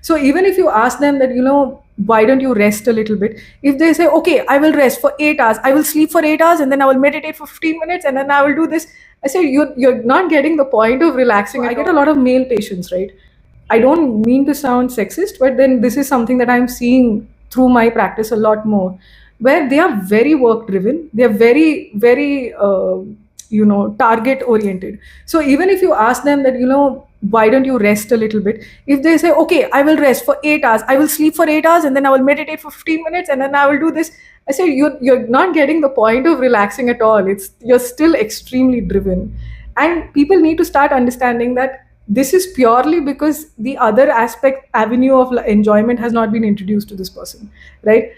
So even if you ask them that, why don't you rest a little bit? If they say, okay, I will rest for 8 hours, I will sleep for 8 hours, and then I will meditate for 15 minutes, and then I will do this. I say, you're not getting the point of relaxing. I get a lot of male patients, right? I don't mean to sound sexist, but then this is something that I'm seeing through my practice a lot more, where they are very work driven. They are very, very, target oriented. So even if you ask them that, why don't you rest a little bit? If they say, okay, I will rest for 8 hours, I will sleep for 8 hours, and then I will meditate for 15 minutes, and then I will do this. I say, you're not getting the point of relaxing at all. You're still extremely driven. And people need to start understanding that this is purely because the other avenue of enjoyment has not been introduced to this person, right?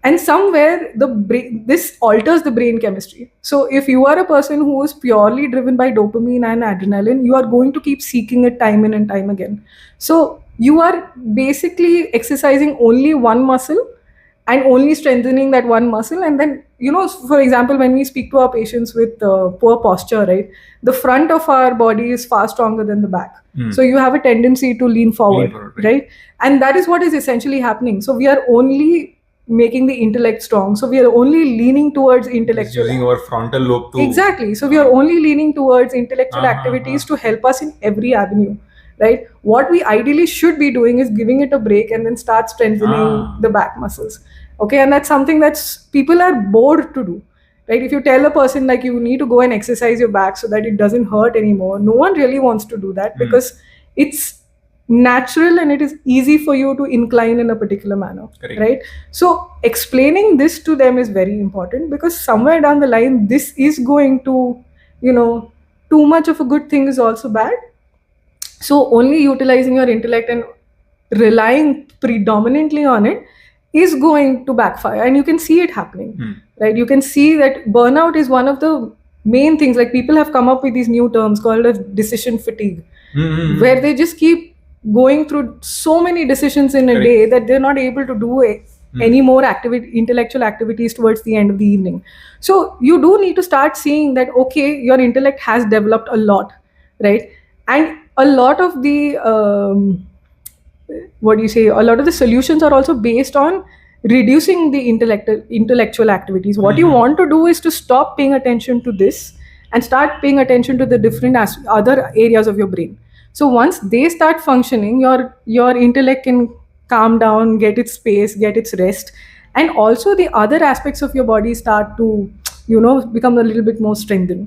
And somewhere this alters the brain chemistry. So if you are a person who is purely driven by dopamine and adrenaline, you are going to keep seeking it time in and time again. So you are basically exercising only one muscle and only strengthening that one muscle. And then, for example, when we speak to our patients with poor posture, right, the front of our body is far stronger than the back. So you have a tendency to lean forward, right? And that is what is essentially happening. So we are only making the intellect strong. So we are only leaning towards intellectual. Using our frontal lobe to. Exactly. So we are only leaning towards intellectual activities to help us in every avenue, right? What we ideally should be doing is giving it a break and then start strengthening the back muscles. Okay, and that's something that's people are bored to do, right? If you tell a person like you need to go and exercise your back so that it doesn't hurt anymore, no one really wants to do that because it's natural and it is easy for you to incline in a particular manner. Correct. Right? So explaining this to them is very important, because somewhere down the line this is going to, too much of a good thing is also bad. So only utilizing your intellect and relying predominantly on it is going to backfire, and you can see it happening, right? You can see that burnout is one of the main things. Like, people have come up with these new terms called as decision fatigue, where they just keep going through so many decisions in a day that they're not able to do any more intellectual activities towards the end of the evening. So you do need to start seeing that, okay, your intellect has developed a lot, right? And a lot of the a lot of the solutions are also based on reducing the intellectual activities. What you want to do is to stop paying attention to this and start paying attention to the different other areas of your brain. So once they start functioning, your intellect can calm down, get its space, get its rest, and also the other aspects of your body start to become a little bit more strengthened.